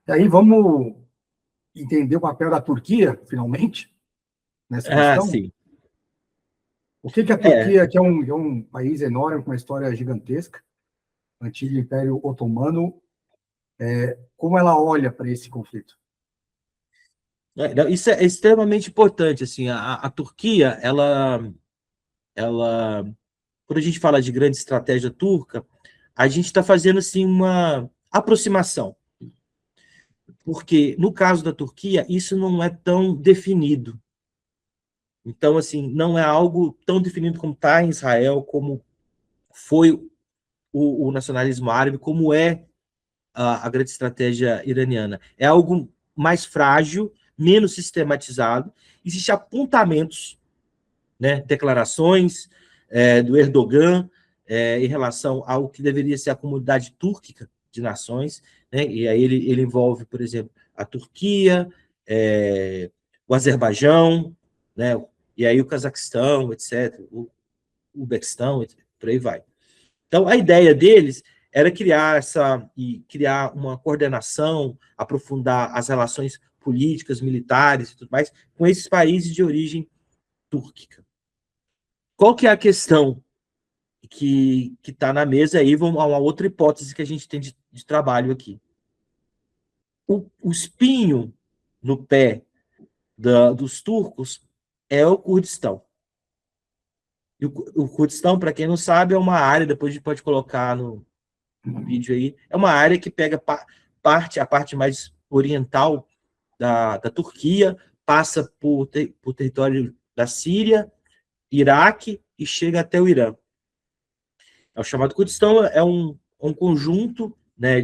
E aí vamos entender o papel da Turquia, finalmente, nessa Ah, questão. sim. O que a Turquia, que é um país enorme, com uma história gigantesca, antigo Império Otomano, como ela olha para esse conflito? Não, isso é extremamente importante. Assim, a Turquia, quando a gente fala de grande estratégia turca, a gente está fazendo assim, uma aproximação. Porque, no caso da Turquia, isso não é tão definido. Então, assim, não é algo tão definido como está em Israel, como foi o nacionalismo árabe, como é a grande estratégia iraniana. É algo mais frágil, menos sistematizado. Existem apontamentos, né, declarações do Erdogan em relação ao que deveria ser a comunidade túrquica de nações, né, e aí ele envolve, por exemplo, a Turquia, o Azerbaijão, né, e aí o Cazaquistão, etc., o Uzbequistão, por aí vai. Então, a ideia deles era criar uma coordenação, aprofundar as relações políticas, militares e tudo mais com esses países de origem túrquica. Qual que é a questão que está na mesa aí? Vamos a uma outra hipótese que a gente tem de trabalho aqui. O espinho no pé dos turcos é o Kurdistão. E o Kurdistão, para quem não sabe, é uma área, depois a gente pode colocar no vídeo aí, é uma área que pega a parte mais oriental da Turquia, passa por território da Síria, Iraque e chega até o Irã. É o chamado Kurdistão, é um conjunto, né,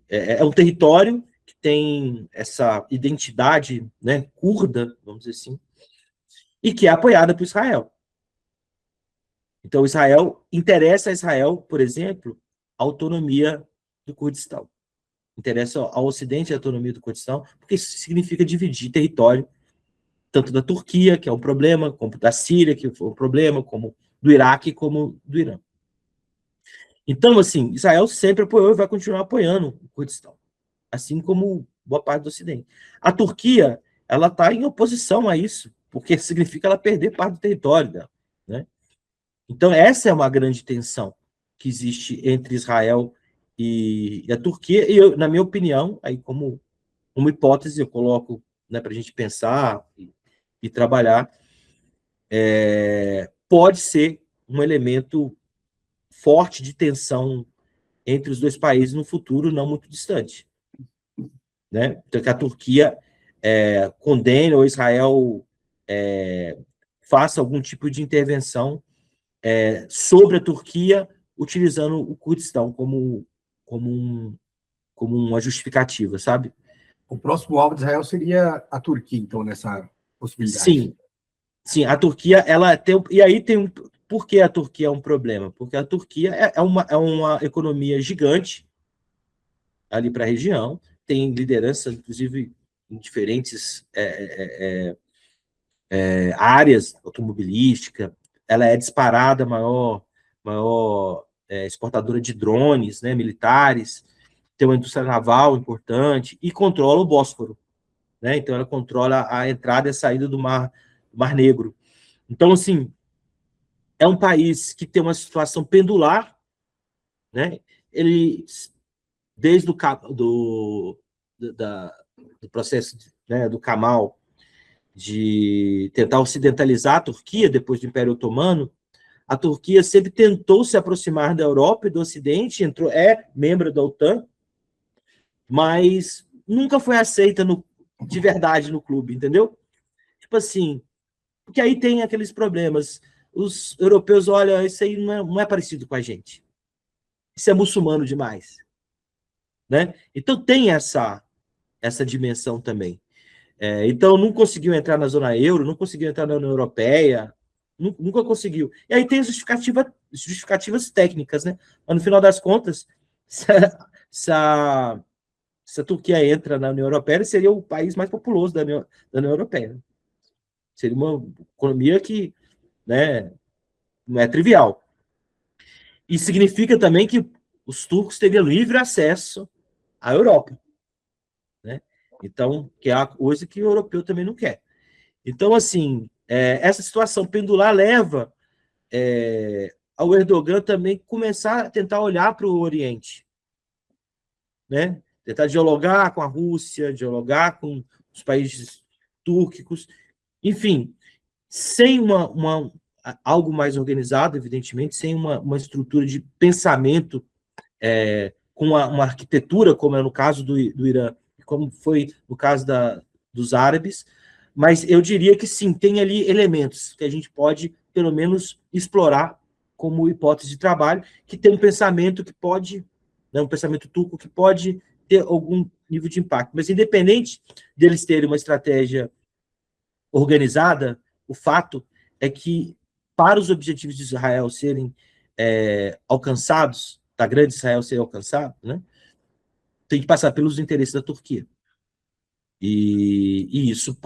é um território que tem essa identidade, né, curda, vamos dizer assim, e que é apoiada por Israel. Então, interessa a Israel, por exemplo, a autonomia do Kurdistão. Interessa ao Ocidente a autonomia do Kurdistão, porque isso significa dividir território, tanto da Turquia, que é um problema, como da Síria, que foi um problema, como do Iraque, como do Irã. Então, assim, Israel sempre apoiou e vai continuar apoiando o Kurdistão, assim como boa parte do Ocidente. A Turquia, ela está em oposição a isso, porque significa ela perder parte do território dela, né? Então, essa é uma grande tensão que existe entre Israel e a Turquia, e eu, na minha opinião, aí como uma hipótese, eu coloco, né, para a gente pensar e trabalhar, pode ser um elemento forte de tensão entre os dois países no futuro não muito distante. Né? Então, que a Turquia condene ou Israel faça algum tipo de intervenção sobre a Turquia, utilizando o Kurdistão como uma justificativa, sabe? O próximo alvo de Israel seria a Turquia, então, nessa possibilidade. Sim, sim, a Turquia, ela tem. E aí tem um. Por que a Turquia é um problema? Porque a Turquia é uma economia gigante ali para a região, tem liderança, inclusive, em diferentes áreas automobilística, ela é disparada maior exportadora de drones, né, militares, tem uma indústria naval importante e controla o Bósforo, né? Então ela controla a entrada e a saída do Mar Negro. Então, assim, é um país que tem uma situação pendular, né? Ele, desde do processo, né, do Kemal, de tentar ocidentalizar a Turquia depois do Império Otomano, a Turquia sempre tentou se aproximar da Europa e do Ocidente, é membro da OTAN, mas nunca foi aceita de verdade no clube, entendeu? Tipo assim, porque aí tem aqueles problemas. Os europeus olham, isso aí não é parecido com a gente. Isso é muçulmano demais. Né? Então tem essa dimensão também. Então não conseguiu entrar na zona euro, não conseguiu entrar na União Europeia, nunca conseguiu. E aí tem as justificativas técnicas, né? Mas no final das contas, se a Turquia entra na União Europeia, seria o país mais populoso da União Europeia. Seria uma economia que, né, não é trivial. E significa também que os turcos teriam livre acesso a Europa, né? Então, que é a coisa que o europeu também não quer. Então, assim, essa situação pendular leva ao Erdogan também começar a tentar olhar para o Oriente, né? Tentar dialogar com a Rússia, dialogar com os países túrquicos, enfim, sem algo mais organizado, evidentemente, sem uma estrutura de pensamento com uma arquitetura, como é no caso do Irã, como foi no caso dos árabes, mas eu diria que sim, tem ali elementos que a gente pode, pelo menos, explorar como hipótese de trabalho, que tem um pensamento que pode, né, um pensamento turco que pode ter algum nível de impacto. Mas, independente deles terem uma estratégia organizada, o fato é que, para os objetivos de Israel serem alcançados, da grande Israel ser alcançado, né, tem que passar pelos interesses da Turquia. E isso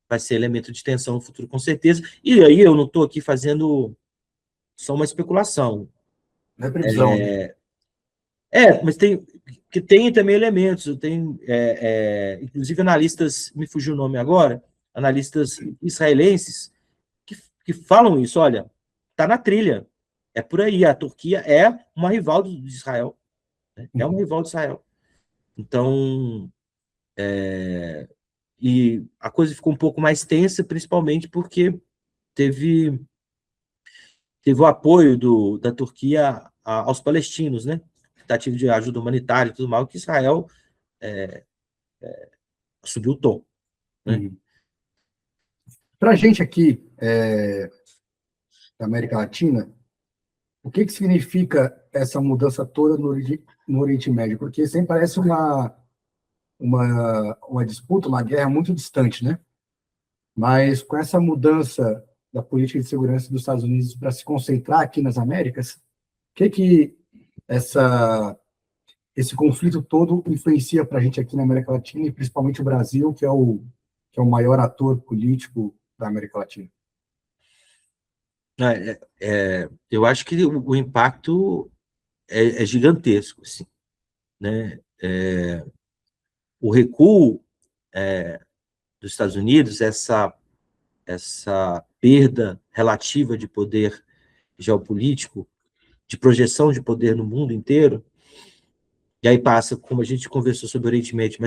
vai ser elemento de tensão no futuro, com certeza. E aí eu não estou aqui fazendo só uma especulação. Não é previsão, né? Mas tem também elementos. Tem, inclusive, analistas, me fugiu o nome agora, analistas israelenses, que falam isso. Olha, está na trilha. É por aí. A Turquia é uma rival de Israel. Né? É uma rival de Israel. Então, e a coisa ficou um pouco mais tensa, principalmente porque teve o apoio da Turquia aos palestinos, né? Tentativa de ajuda humanitária e tudo mais, que Israel subiu o tom. Né? Para a gente aqui, da América Latina, o que significa essa mudança toda no Oriente Médio? Porque sempre parece uma disputa, uma guerra muito distante, né? Mas com essa mudança da política de segurança dos Estados Unidos para se concentrar aqui nas Américas, o que esse conflito todo influencia para a gente aqui na América Latina, e principalmente o Brasil, que é o maior ator político da América Latina? Eu acho que o impacto é gigantesco, assim, né? O recuo dos Estados Unidos, essa perda relativa de poder geopolítico, de projeção de poder no mundo inteiro, e aí passa, como a gente conversou sobre o Oriente Médio,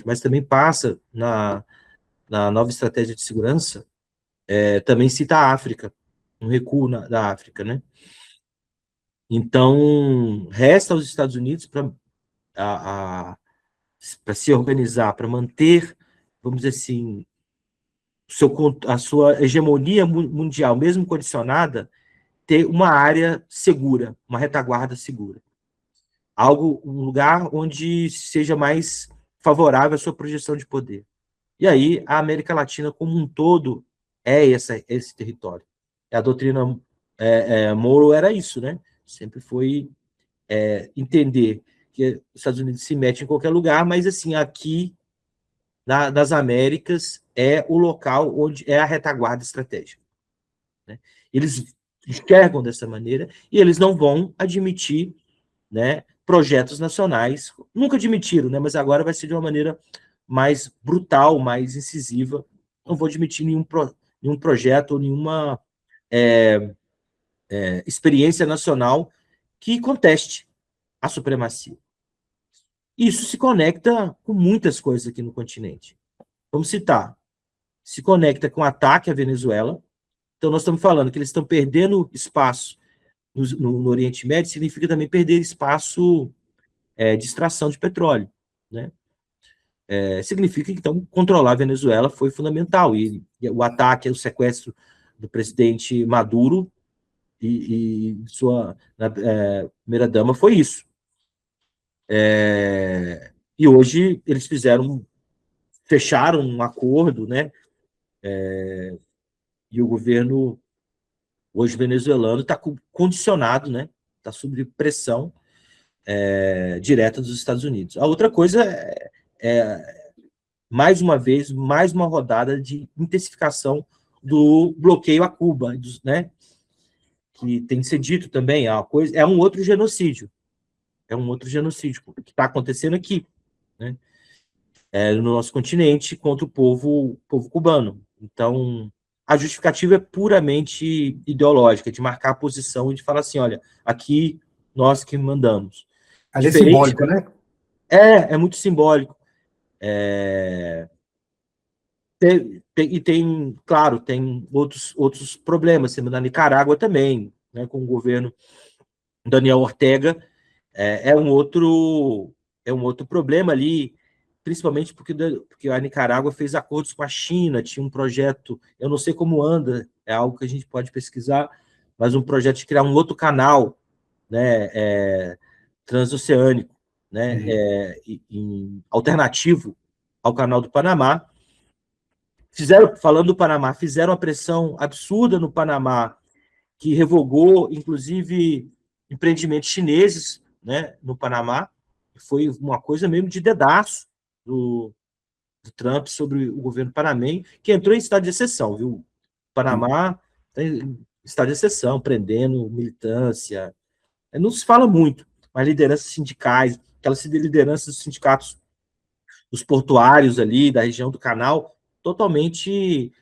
mas também passa na nova estratégia de segurança, também cita a África, um recuo da África, né? Então, resta aos Estados Unidos para se organizar, para manter, vamos dizer assim, a sua hegemonia mundial, mesmo condicionada, ter uma área segura, uma retaguarda segura. Um lugar onde seja mais favorável à sua projeção de poder. E aí, a América Latina como um todo é esse território. A doutrina Monroe era isso, né? Sempre foi entender que os Estados Unidos se metem em qualquer lugar, mas, assim, aqui, nas Américas, é o local onde é a retaguarda estratégica. Né? Eles enxergam dessa maneira e eles não vão admitir, né, projetos nacionais. Nunca admitiram, né, mas agora vai ser de uma maneira mais brutal, mais incisiva. Não vou admitir nenhum projeto ou nenhuma experiência nacional que conteste a supremacia. Isso se conecta com muitas coisas aqui no continente. Vamos citar. Se conecta com o ataque à Venezuela. Então, nós estamos falando que eles estão perdendo espaço no Oriente Médio, significa também perder espaço de extração de petróleo. Né? Significa que, então, controlar a Venezuela foi fundamental. E o ataque, o sequestro do presidente Maduro e sua primeira-dama foi isso. E hoje eles fecharam um acordo, né? E o governo hoje venezuelano está condicionado, né? Está sob pressão direta dos Estados Unidos. A outra coisa mais uma vez, mais uma rodada de intensificação do bloqueio a Cuba, né? Que tem que ser dito também, é um outro genocídio. é um outro genocídio que está acontecendo aqui, né? No nosso continente contra o povo cubano. Então, a justificativa é puramente ideológica, de marcar a posição e de falar assim, olha, aqui nós que mandamos. Ali é simbólico, né? É muito simbólico. E tem, claro, tem outros problemas, assim, na Nicarágua também, né, com o governo Daniel Ortega, é um outro problema ali, principalmente porque a Nicarágua fez acordos com a China, tinha um projeto, eu não sei como anda, é algo que a gente pode pesquisar, mas um projeto de criar um outro canal, né, transoceânico, né, alternativo ao canal do Panamá. Falando do Panamá, fizeram uma pressão absurda no Panamá, que revogou, inclusive, empreendimentos chineses, né, no Panamá. Foi uma coisa mesmo de dedaço do Trump sobre o governo panamenho, que entrou em estado de exceção, viu? O Panamá tem estado de exceção, prendendo militância. Não se fala muito, mas lideranças sindicais, aquelas lideranças dos sindicatos dos portuários ali, da região do Canal, totalmente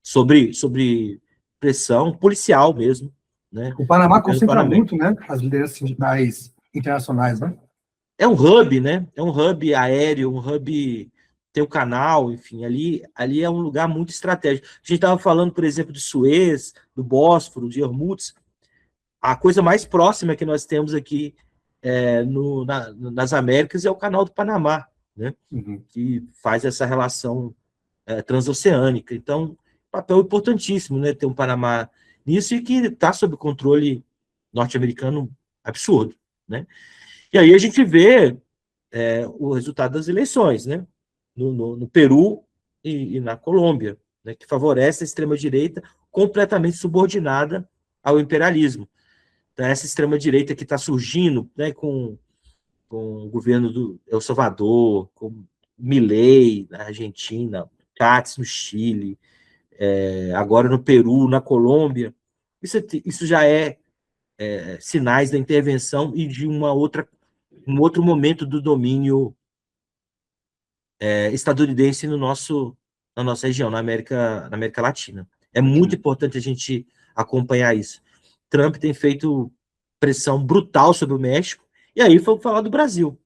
sobre pressão policial mesmo, né? O Panamá concentra muito, né, as lideranças sindicais internacionais, né? É um hub, né? É um hub aéreo, um hub, tem o canal, enfim, ali é um lugar muito estratégico. A gente estava falando, por exemplo, de Suez, do Bósforo, de Hormuz. A coisa mais próxima que nós temos aqui nas Américas é o Canal do Panamá, né? Que faz essa relação transoceânica. Então, papel importantíssimo, né? Ter um Panamá nisso e que está sob controle norte-americano absurdo, né? E aí a gente vê o resultado das eleições, né? No Peru e na Colômbia, né? Que favorece a extrema-direita completamente subordinada ao imperialismo. Então, essa extrema-direita que está surgindo, né, com o governo do El Salvador, com Milei na Argentina, Katz no Chile, agora no Peru, na Colômbia, isso já sinais da intervenção e de um outro momento do domínio estadunidense na nossa região, na América Latina. É muito importante a gente acompanhar isso. Trump tem feito pressão brutal sobre o México, e aí foi falar do Brasil.